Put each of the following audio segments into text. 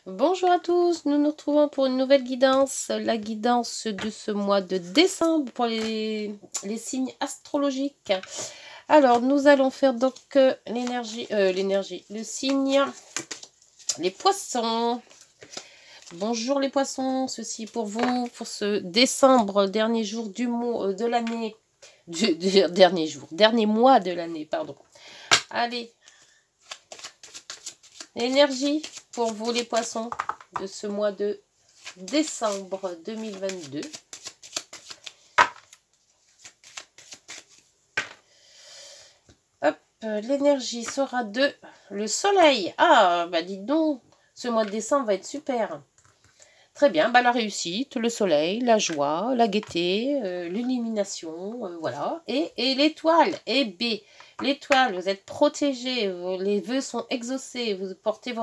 Bonjour à tous, nous nous retrouvons pour une nouvelle guidance, la guidance de ce mois de décembre pour les signes astrologiques. Alors, nous allons faire donc le signe, les poissons. Bonjour les poissons, ceci pour vous, pour ce décembre, dernier jour du mois de l'année, dernier mois de l'année, pardon. Allez, l'énergie pour vous les poissons de ce mois de décembre 2022. Hop, l'énergie sera de le soleil. Ah, bah dites donc, ce mois de décembre va être super. Très bien, bah la réussite, le soleil, la joie, la gaieté, l'illumination, voilà. Et l'étoile, et B. L'étoile, vous êtes protégé, les vœux sont exaucés, vous portez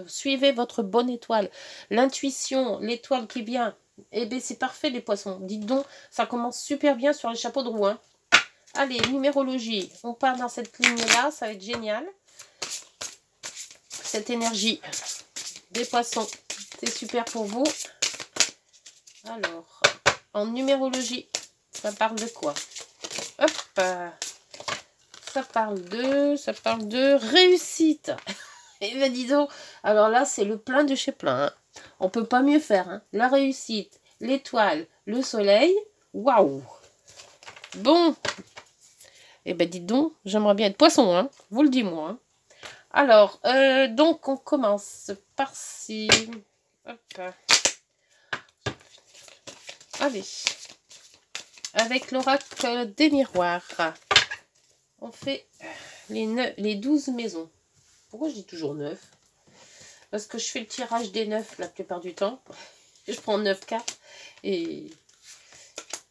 suivez votre bonne étoile. L'intuition, l'étoile qui vient. Et B, c'est parfait les poissons. Dites donc, ça commence super bien sur les chapeaux de roue. Hein. Allez, numérologie, on part dans cette ligne-là, ça va être génial. Cette énergie des poissons, c'est super pour vous. Alors, en numérologie, ça parle de quoi? Hop, ça parle de réussite. Et ben dis donc, alors là, c'est le plein de chez plein. Hein. On peut pas mieux faire. Hein. La réussite, l'étoile, le soleil, waouh. Bon, et ben dites donc, j'aimerais bien être poisson, hein. Vous le dis moi. Hein. Alors, donc on commence par ci. Hop. Allez. Avec l'oracle des miroirs. On fait les 12 maisons. Pourquoi je dis toujours 9? Parce que je fais le tirage des 9 la plupart du temps. Je prends 9 cartes. Et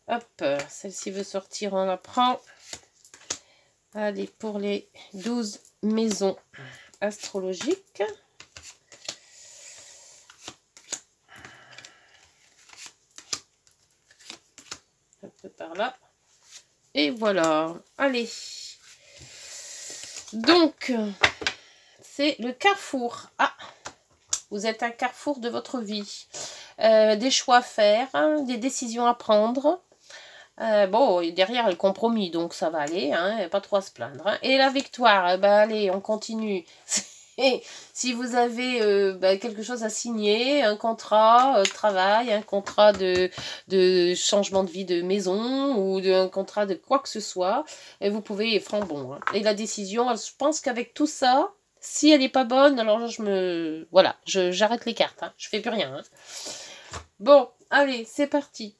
hop, celle-ci veut sortir, on la prend. Allez, pour les 12 maisons astrologiques. Un peu par là. Et voilà. Allez. Donc, c'est le carrefour. Ah, vous êtes un carrefour de votre vie. Des choix à faire, hein, des décisions à prendre. Bon, derrière le compromis, donc ça va aller, hein, pas trop à se plaindre. Hein. Et la victoire, bah allez, on continue. Si vous avez quelque chose à signer, un contrat de travail, un contrat de changement de vie de maison ou un contrat de quoi que ce soit, et vous pouvez franc bon. Hein. Et la décision, je pense qu'avec tout ça, si elle n'est pas bonne, alors voilà, j'arrête les cartes, hein, je fais plus rien. Hein. Bon, allez, c'est parti.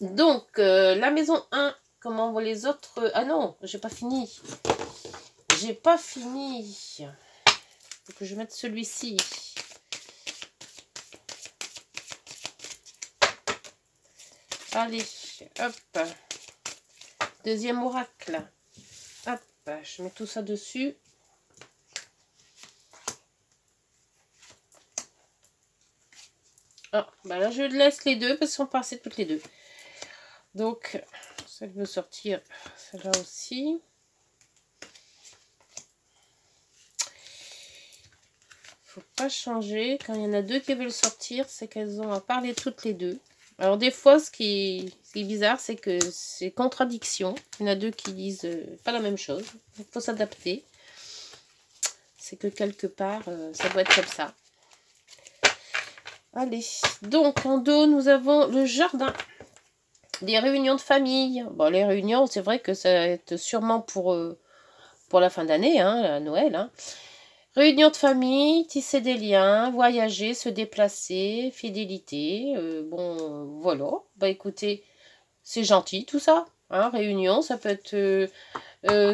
Donc, la maison 1, comment vont les autres... Ah non, j'ai pas fini. J'ai pas fini. Faut que je mette celui-ci. Allez, hop. Deuxième oracle. Hop, je mets tout ça dessus. Ah, bah là, je laisse les deux parce qu'on passait toutes les deux. Donc, ça veut sortir celle-là aussi. Faut pas changer. Quand il y en a deux qui veulent sortir, c'est qu'elles ont à parler toutes les deux. Alors des fois, ce qui est bizarre, c'est que c'est contradiction. Il y en a deux qui disent pas la même chose. Il faut s'adapter. C'est que quelque part, ça doit être comme ça. Allez, donc en dos, nous avons le jardin. Des réunions de famille. Bon, les réunions, c'est vrai que ça va être sûrement pour la fin d'année, hein, à Noël. Hein. Réunion de famille, tisser des liens, voyager, se déplacer, fidélité. Bon, voilà. Bah écoutez, c'est gentil tout ça. Hein, réunion, ça peut être...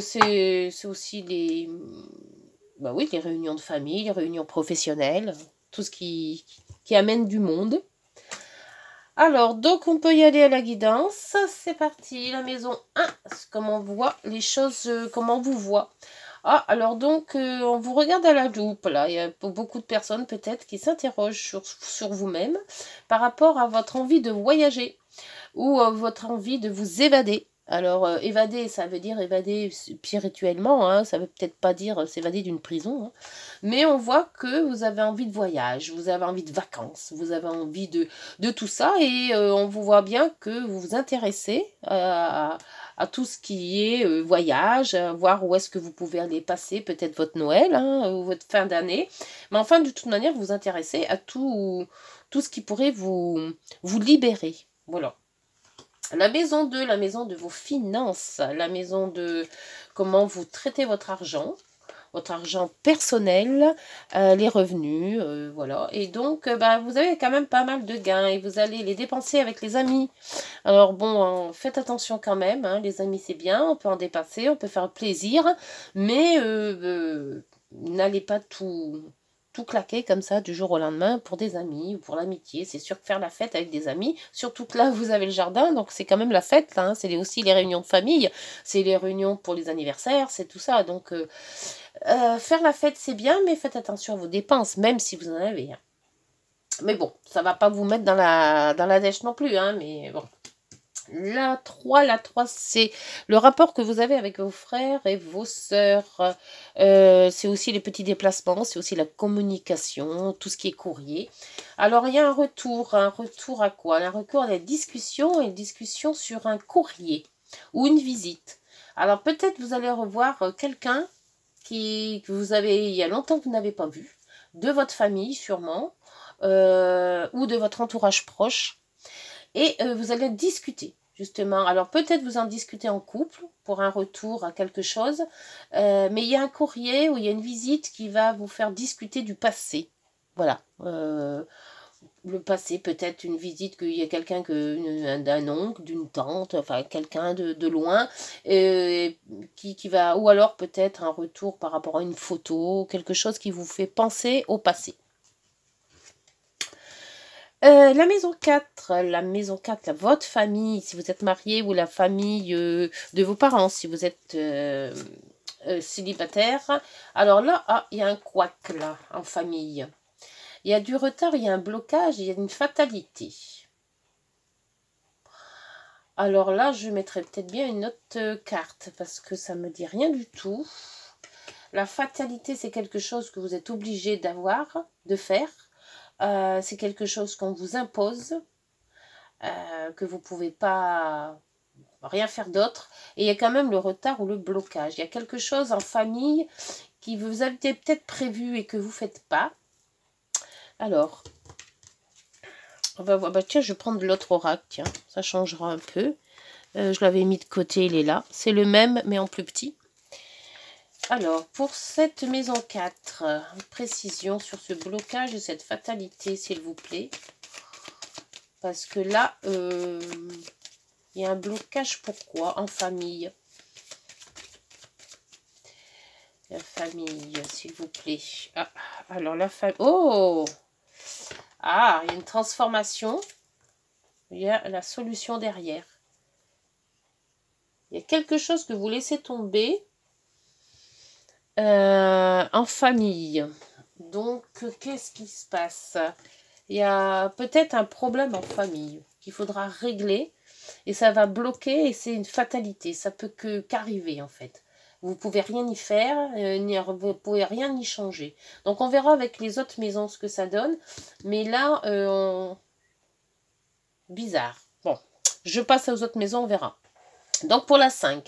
c'est aussi les... Bah oui, les réunions de famille, les réunions professionnelles. Tout ce qui amène du monde. Alors, donc on peut y aller à la guidance. C'est parti, la maison 1. Comment on voit les choses, comment on vous voit. Ah, alors donc, on vous regarde à la loupe, là. Il y a beaucoup de personnes, peut-être, qui s'interrogent sur vous-même par rapport à votre envie de voyager ou votre envie de vous évader. Alors, évader, ça veut dire évader spirituellement, hein, ça veut peut-être pas dire s'évader d'une prison, hein. Mais on voit que vous avez envie de voyage, vous avez envie de vacances, vous avez envie de tout ça, et on vous voit bien que vous vous intéressez à tout ce qui est voyage, à voir où est-ce que vous pouvez aller passer peut-être votre Noël, hein, ou votre fin d'année. Mais enfin, de toute manière, vous vous intéressez à tout ce qui pourrait vous libérer. Voilà. La maison 2, la maison de vos finances, la maison de comment vous traitez votre argent personnel, les revenus, voilà. Et donc, bah, vous avez quand même pas mal de gains et vous allez les dépenser avec les amis. Alors bon, faites attention quand même, hein, les amis c'est bien, on peut en dépasser, on peut faire plaisir, mais n'allez pas tout claquer comme ça du jour au lendemain pour des amis ou pour l'amitié. C'est sûr que faire la fête avec des amis, surtout que là vous avez le jardin, donc c'est quand même la fête, là, hein. C'est aussi les réunions de famille, c'est les réunions pour les anniversaires, c'est tout ça. Donc faire la fête c'est bien, mais faites attention à vos dépenses, même si vous en avez, hein. Mais bon, ça va pas vous mettre dans la dèche non plus, hein, mais bon. La 3, c'est le rapport que vous avez avec vos frères et vos sœurs. C'est aussi les petits déplacements, c'est aussi la communication, tout ce qui est courrier. Alors, il y a un retour à quoi? Un retour à la discussion, une discussion sur un courrier ou une visite. Alors, peut-être vous allez revoir quelqu'un que vous avez, il y a longtemps que vous n'avez pas vu, de votre famille sûrement, ou de votre entourage proche. Et vous allez discuter, justement. Alors, peut-être vous en discutez en couple pour un retour à quelque chose. Mais il y a un courrier ou il y a une visite qui va vous faire discuter du passé. Voilà. Le passé, peut-être une visite qu'il y a quelqu'un d'un oncle, d'une tante, enfin quelqu'un de loin, qui va, ou alors peut-être un retour par rapport à une photo, quelque chose qui vous fait penser au passé. La maison 4, votre famille, si vous êtes marié, ou la famille de vos parents, si vous êtes célibataire. Alors là, il y a un couac là, en famille. Il y a du retard, il y a un blocage, il y a une fatalité. Alors là, je mettrais peut-être bien une autre carte, parce que ça me dit rien du tout. La fatalité, c'est quelque chose que vous êtes obligé de faire. C'est quelque chose qu'on vous impose, que vous ne pouvez pas rien faire d'autre. Et il y a quand même le retard ou le blocage. Il y a quelque chose en famille qui vous avez peut-être prévu et que vous ne faites pas. Alors, on va voir. Bah, tiens, je vais prendre l'autre oracle. Tiens, ça changera un peu. Je l'avais mis de côté, il est là. C'est le même, mais en plus petit. Alors, pour cette maison 4, précision sur ce blocage et cette fatalité, s'il vous plaît. Parce que là, il y a un blocage. Pourquoi? En famille. La famille, s'il vous plaît. Ah, alors la famille... Oh! Ah, il y a une transformation. Il y a la solution derrière. Il y a quelque chose que vous laissez tomber en famille. Donc, qu'est-ce qui se passe? Il y a peut-être un problème en famille qu'il faudra régler. Et ça va bloquer et c'est une fatalité. Ça peut qu'arriver en fait. Vous pouvez rien y faire, vous pouvez rien y changer. Donc on verra avec les autres maisons ce que ça donne. Mais là, bizarre. Bon, je passe aux autres maisons, on verra. Donc pour la 5,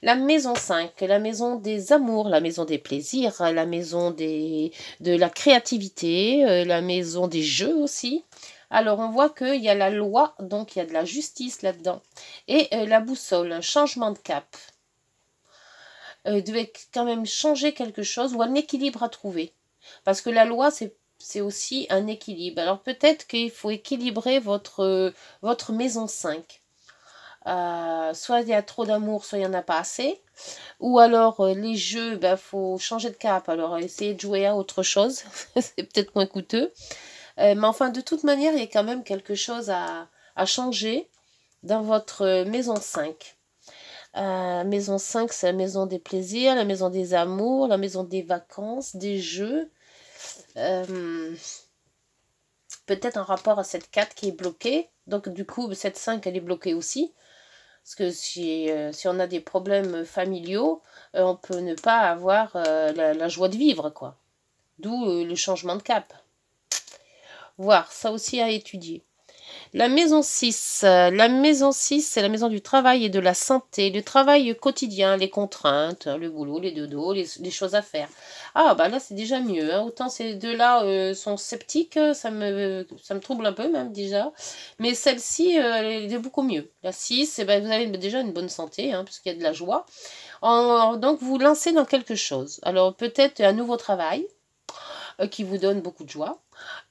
la maison 5, la maison des amours, la maison des plaisirs, la maison de la créativité, la maison des jeux aussi. Alors, on voit qu'il y a la loi, donc il y a de la justice là-dedans. Et la boussole, un changement de cap. Devait quand même changer quelque chose ou un équilibre à trouver. Parce que la loi, c'est aussi un équilibre. Alors, peut-être qu'il faut équilibrer votre maison 5. Soit il y a trop d'amour, soit il n'y en a pas assez. Ou alors, les jeux, faut changer de cap. Alors, essayer de jouer à autre chose. C'est peut-être moins coûteux. Mais enfin, de toute manière, il y a quand même quelque chose à changer dans votre maison 5. Maison 5, c'est la maison des plaisirs, la maison des amours, la maison des vacances, des jeux. Peut-être un rapport à cette 4 qui est bloquée. Donc, du coup, cette 5, elle est bloquée aussi. Parce que si on a des problèmes familiaux, on peut ne pas avoir la joie de vivre, quoi. D'où le changement de cap. Voir, ça aussi à étudier. La maison 6. La maison 6, c'est la maison du travail et de la santé. Le travail quotidien, les contraintes, le boulot, les dodos, les choses à faire. Ah, bah là, c'est déjà mieux. Hein. Autant ces deux-là sont sceptiques, ça me trouble un peu même déjà. Mais celle-ci, elle est beaucoup mieux. La 6, eh ben, vous avez déjà une bonne santé, hein, puisqu'il y a de la joie. Donc, vous lancez dans quelque chose. Alors, peut-être un nouveau travail qui vous donne beaucoup de joie.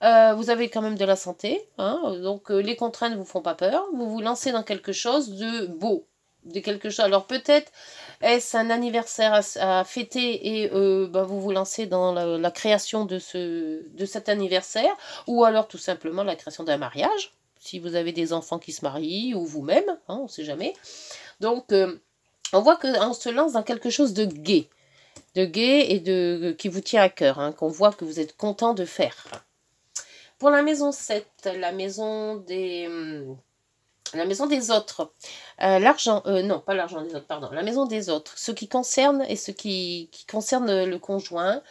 Vous avez quand même de la santé, hein, donc les contraintes ne vous font pas peur. Vous vous lancez dans quelque chose de beau, de quelque chose. Alors peut-être est-ce un anniversaire à fêter et vous vous lancez dans la création de cet anniversaire, ou alors tout simplement la création d'un mariage, si vous avez des enfants qui se marient, ou vous-même, hein, on ne sait jamais. Donc on voit qu'on se lance dans quelque chose de gai et qui vous tient à cœur, hein, qu'on voit que vous êtes content de faire. Pour la maison 7, la maison des autres, l'argent, non, pas l'argent des autres, pardon, la maison des autres, ce qui concerne et ce qui concerne le conjoint,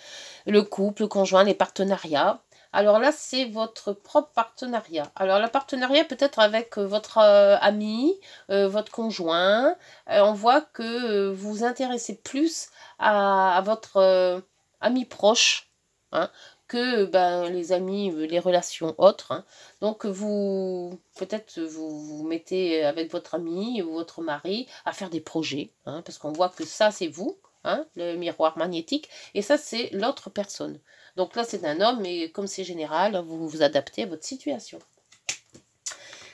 le couple, le conjoint, les partenariats. Alors là, c'est votre propre partenariat. Alors, le partenariat peut-être avec votre ami, votre conjoint. On voit que vous vous intéressez plus à votre ami proche, hein, que les amis, les relations autres. Hein. Donc, peut-être vous mettez avec votre ami ou votre mari à faire des projets, hein, parce qu'on voit que ça, c'est vous. Hein, le miroir magnétique, et ça c'est l'autre personne. Donc là c'est un homme, mais comme c'est général, vous vous adaptez à votre situation.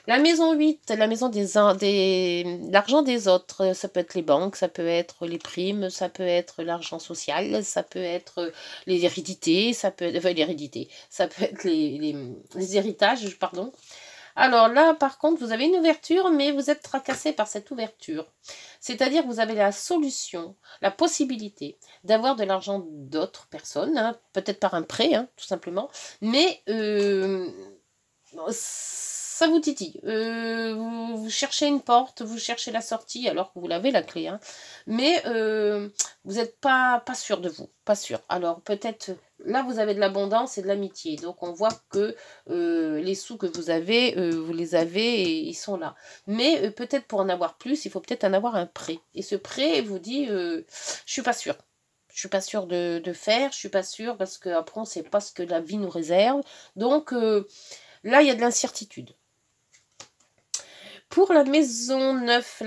La maison 8, la maison l'argent des autres, ça peut être les banques, ça peut être les primes, ça peut être l'argent social, ça peut être les hérédités, ça peut être l'hérédité, ça peut être les héritages, pardon. Alors là, par contre, vous avez une ouverture, mais vous êtes tracassé par cette ouverture. C'est-à-dire que vous avez la solution, la possibilité d'avoir de l'argent d'autres personnes, hein, peut-être par un prêt, hein, tout simplement, mais ça vous titille. Vous cherchez une porte, vous cherchez la sortie, alors que vous l'avez la clé, hein, mais vous n'êtes pas sûr de vous, pas sûr. Alors peut-être... Là, vous avez de l'abondance et de l'amitié. Donc, on voit que les sous que vous avez, vous les avez et ils sont là. Mais peut-être pour en avoir plus, il faut peut-être en avoir un prêt. Et ce prêt vous dit, je suis pas sûre. Je suis pas sûre de faire. Je suis pas sûre parce qu'après, on ne sait pas ce que la vie nous réserve. Donc, là, il y a de l'incertitude. Pour la maison 9,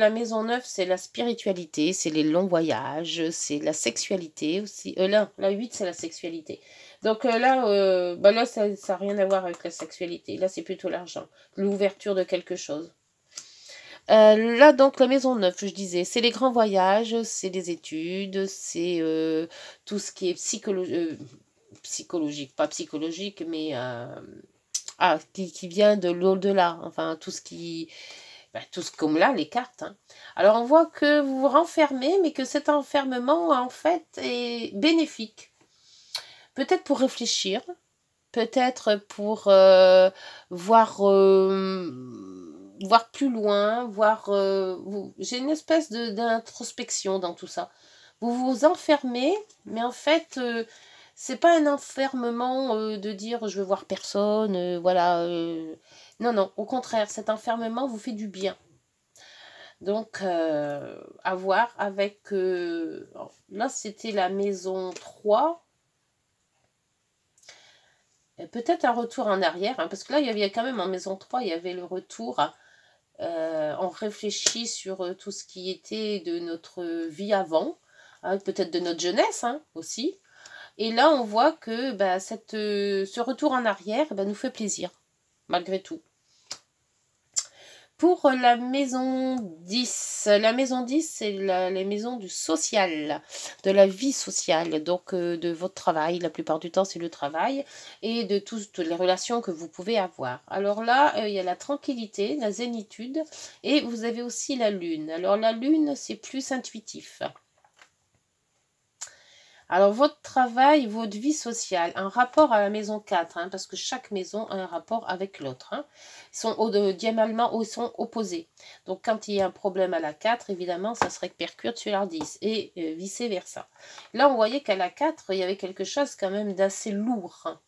c'est la spiritualité, c'est les longs voyages, c'est la sexualité aussi. Là, la 8, c'est la sexualité. Donc là, ça n'a rien à voir avec la sexualité. Là, c'est plutôt l'argent, l'ouverture de quelque chose. Là, donc, la maison 9, je disais, c'est les grands voyages, c'est les études, c'est tout ce qui est psychologique, pas psychologique, mais qui vient de l'au-delà. Enfin, tout ce qui... comme là, les cartes. Hein. Alors, on voit que vous vous renfermez, mais que cet enfermement, en fait, est bénéfique. Peut-être pour réfléchir, peut-être pour voir plus loin, j'ai une espèce d'introspection dans tout ça. Vous vous enfermez, mais en fait, c'est pas un enfermement de dire je veux voir personne, voilà. Non, non, au contraire, cet enfermement vous fait du bien. Donc, à voir avec... là, c'était la maison 3. Peut-être un retour en arrière, hein, parce que là, il y avait quand même en maison 3, il y avait le retour. On réfléchit sur tout ce qui était de notre vie avant, hein, peut-être de notre jeunesse hein, aussi. Et là, on voit que ce retour en arrière nous fait plaisir, malgré tout. Pour la maison 10, c'est les maisons du social, de la vie sociale, donc de votre travail, la plupart du temps c'est le travail, et de toutes les relations que vous pouvez avoir. Alors là, il y a la tranquillité, la zénitude, et vous avez aussi la lune. Alors la lune, c'est plus intuitif. Alors, votre travail, votre vie sociale, un rapport à la maison 4, hein, parce que chaque maison a un rapport avec l'autre. Hein. Ils sont diamétralement, ils sont opposés. Donc, quand il y a un problème à la 4, évidemment, ça se répercute sur la 10 et vice-versa. Là, on voyait qu'à la 4, il y avait quelque chose quand même d'assez lourd. Hein.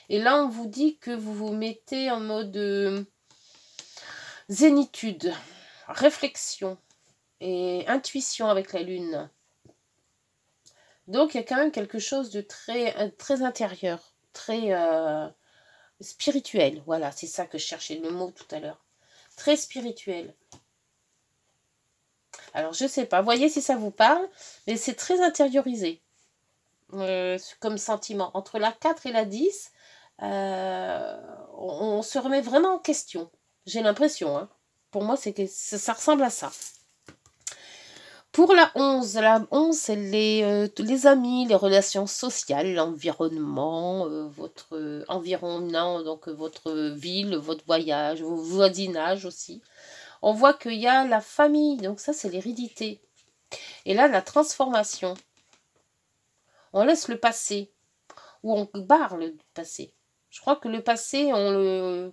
Et là, on vous dit que vous vous mettez en mode zénitude, réflexion et intuition avec la lune. Donc, il y a quand même quelque chose de très intérieur, très spirituel. Voilà, c'est ça que je cherchais le mot tout à l'heure. Très spirituel. Alors, je ne sais pas, voyez si ça vous parle, mais c'est très intériorisé comme sentiment. Entre la 4 et la 10, on se remet vraiment en question. J'ai l'impression. Hein. Pour moi, ça ressemble à ça. Pour la 11, c'est les amis, les relations sociales, l'environnement, votre environnement, donc votre ville, votre voyage, vos voisinages aussi. On voit qu'il y a la famille, donc ça c'est l'hérédité. Et là, la transformation. On laisse le passé, ou on parle du passé. Je crois que le passé, il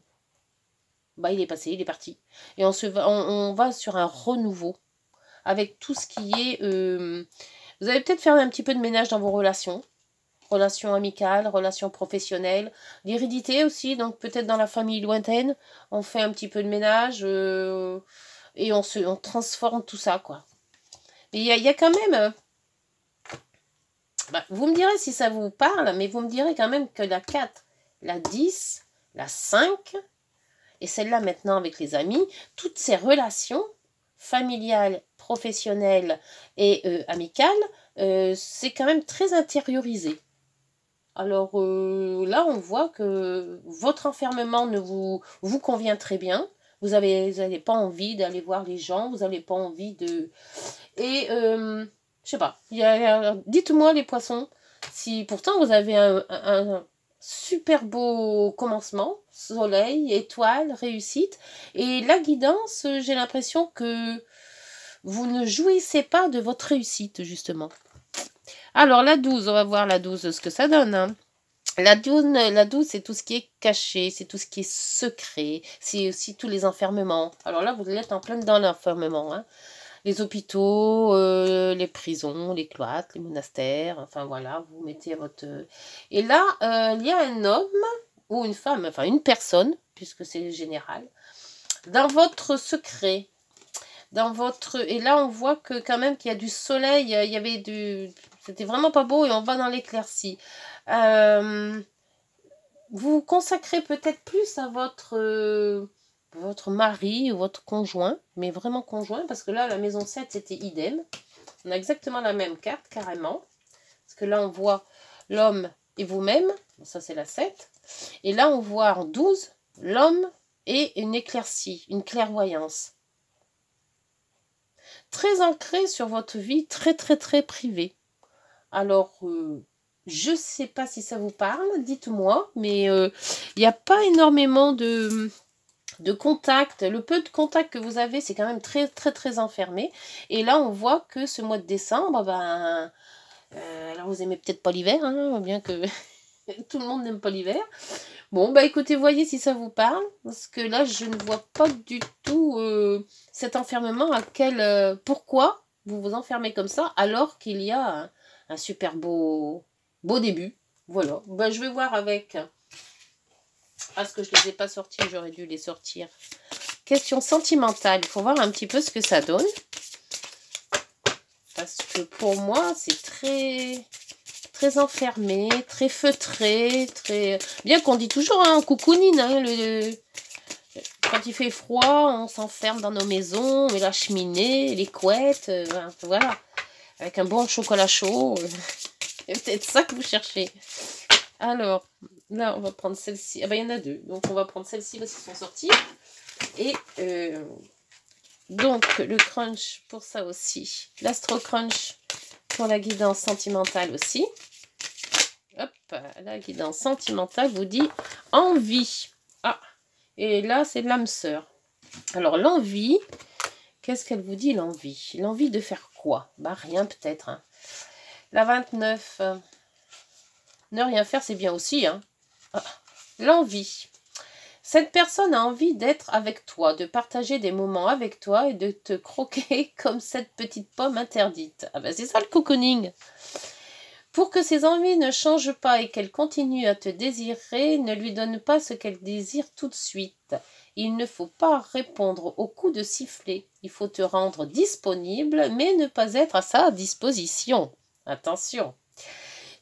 est passé, il est parti. Et on va sur un renouveau. Avec tout ce qui est... vous allez peut-être faire un petit peu de ménage dans vos relations. Relations amicales, relations professionnelles. L'hérédité aussi, donc peut-être dans la famille lointaine. On fait un petit peu de ménage et on transforme tout ça, quoi. Mais il y a quand même... vous me direz si ça vous parle, mais vous me direz quand même que la 4, la 10, la 5, et celle-là maintenant avec les amis, toutes ces relations familiales, professionnelles et amicales, c'est quand même très intériorisé. Alors là, on voit que votre enfermement ne vous convient très bien. Vous n'avez pas envie d'aller voir les gens, vous n'avez pas envie de... Et, je sais pas, dites-moi les poissons, si pourtant vous avez un super beau commencement, soleil, étoile, réussite, et la guidance, j'ai l'impression que vous ne jouissez pas de votre réussite, justement. Alors, la 12, on va voir la 12, ce que ça donne. Hein. La 12, c'est tout ce qui est caché, c'est tout ce qui est secret, c'est aussi tous les enfermements. Alors là, vous êtes en plein dans l'enfermement. Hein. Les hôpitaux, les prisons, les cloîtres, les monastères, enfin voilà, vous mettez votre... Et là, il y a un homme ou une femme, enfin une personne, puisque c'est général, dans votre secret, et là, on voit que quand même qu'il y a du soleil, il y avait c'était vraiment pas beau et on va dans l'éclaircie. Vous vous consacrez peut-être plus à votre mari ou votre conjoint, mais vraiment conjoint, parce que là, la maison 7, c'était idem. On a exactement la même carte, carrément. Parce que là, on voit l'homme et vous-même. Ça, c'est la 7. Et là, on voit en 12, l'homme et une éclaircie, une clairvoyance. Très ancré sur votre vie, très, très, très privée. Alors, je ne sais pas si ça vous parle, dites-moi, mais il n'y a pas énormément de contact. Le peu de contact que vous avez, c'est quand même très, très, très enfermé. Et là, on voit que ce mois de décembre, alors vous aimez peut-être pas l'hiver, hein, bien que tout le monde n'aime pas l'hiver. Bon, écoutez, voyez si ça vous parle, parce que là, je ne vois pas du tout cet enfermement, pourquoi vous vous enfermez comme ça, alors qu'il y a un super beau début. Voilà, je vais voir avec... Parce que je ne les ai pas sortis, j'aurais dû les sortir. Question sentimentale, il faut voir un petit peu ce que ça donne. Parce que pour moi, c'est très... très enfermé, très feutré, très... Bien qu'on dit toujours, hein, coucounine, hein, quand il fait froid, on s'enferme dans nos maisons, on met la cheminée, les couettes, voilà. Avec un bon chocolat chaud. C'est peut-être ça que vous cherchez. Alors, là, on va prendre celle-ci. Ah il y en a deux. Donc, on va prendre celle-ci parce qu'ils sont sortis. Et donc, le crunch pour ça aussi. L'astro crunch pour la guidance sentimentale aussi. Hop, la guidance sentimentale vous dit envie. Ah, et là, c'est l'âme sœur. Alors, l'envie, qu'est-ce qu'elle vous dit, l'envie? L'envie de faire quoi? Rien, peut-être. Hein. La 29. Ne rien faire, c'est bien aussi. Hein. L'envie. Cette personne a envie d'être avec toi, de partager des moments avec toi et de te croquer comme cette petite pomme interdite. Ah ben c'est ça le cocooning. Pour que ses envies ne changent pas et qu'elle continue à te désirer, ne lui donne pas ce qu'elle désire tout de suite. Il ne faut pas répondre au coup de sifflet. Il faut te rendre disponible, mais ne pas être à sa disposition. Attention.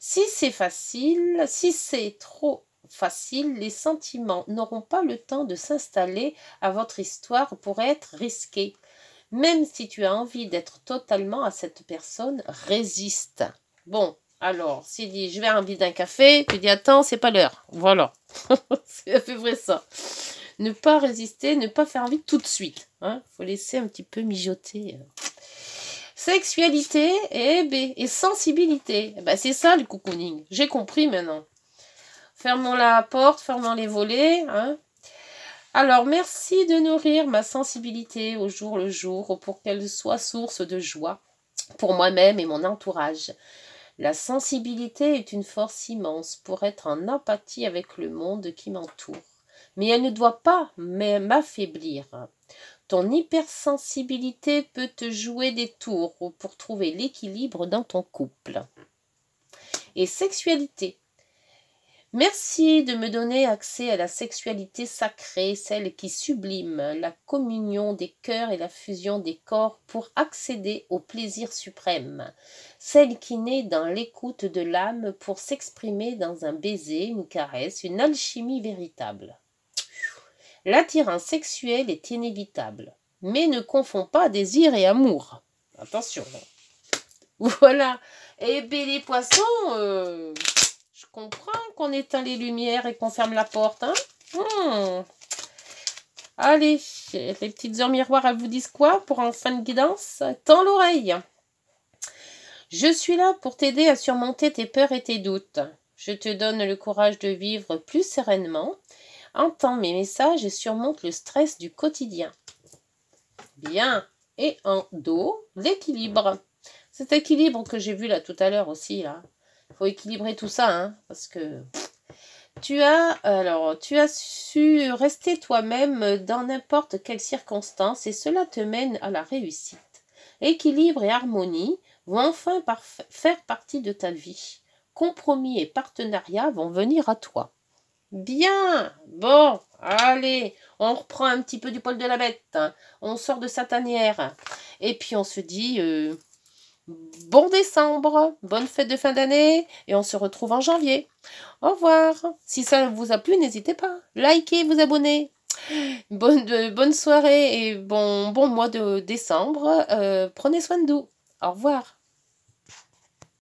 Si c'est trop facile, les sentiments n'auront pas le temps de s'installer à votre histoire pour être risqués. Même si tu as envie d'être totalement à cette personne, résiste. Bon, alors, s'il dit, je vais envie d'un café, tu dis, attends, c'est pas l'heure. Voilà. C'est à peu près ça. Ne pas résister, ne pas faire envie tout de suite. Hein. Faut laisser un petit peu mijoter. Sexualité et sensibilité. Ben, c'est ça le cocooning. J'ai compris maintenant. Fermons la porte, fermons les volets. Hein. Alors, merci de nourrir ma sensibilité au jour le jour pour qu'elle soit source de joie pour moi-même et mon entourage. La sensibilité est une force immense pour être en empathie avec le monde qui m'entoure. Mais elle ne doit pas m'affaiblir. Ton hypersensibilité peut te jouer des tours pour trouver l'équilibre dans ton couple. Et sexualité. Merci de me donner accès à la sexualité sacrée, celle qui sublime la communion des cœurs et la fusion des corps pour accéder au plaisir suprême, celle qui naît dans l'écoute de l'âme pour s'exprimer dans un baiser, une caresse, une alchimie véritable. L'attirance sexuelle est inévitable, mais ne confonds pas désir et amour. Attention. Voilà. Eh bien les poissons... Je comprends qu'on éteint les lumières et qu'on ferme la porte. Hein. Allez, les petites heures miroirs, elles vous disent quoi pour en fin de guidance? Tends l'oreille. Je suis là pour t'aider à surmonter tes peurs et tes doutes. Je te donne le courage de vivre plus sereinement. Entends mes messages et surmonte le stress du quotidien. Bien. Et en dos, l'équilibre. Cet équilibre que j'ai vu là tout à l'heure aussi, là. Il faut équilibrer tout ça, hein, parce que tu as su rester toi-même dans n'importe quelle circonstance et cela te mène à la réussite. Équilibre et harmonie vont enfin faire partie de ta vie. Compromis et partenariat vont venir à toi. Bien, bon, allez, on reprend un petit peu du poil de la bête, hein. On sort de sa tanière et puis on se dit... Bon décembre, bonne fête de fin d'année et on se retrouve en janvier. Au revoir. Si ça vous a plu, n'hésitez pas. Likez, vous abonnez. Bonne soirée et bon mois de décembre. Prenez soin de vous. Au revoir.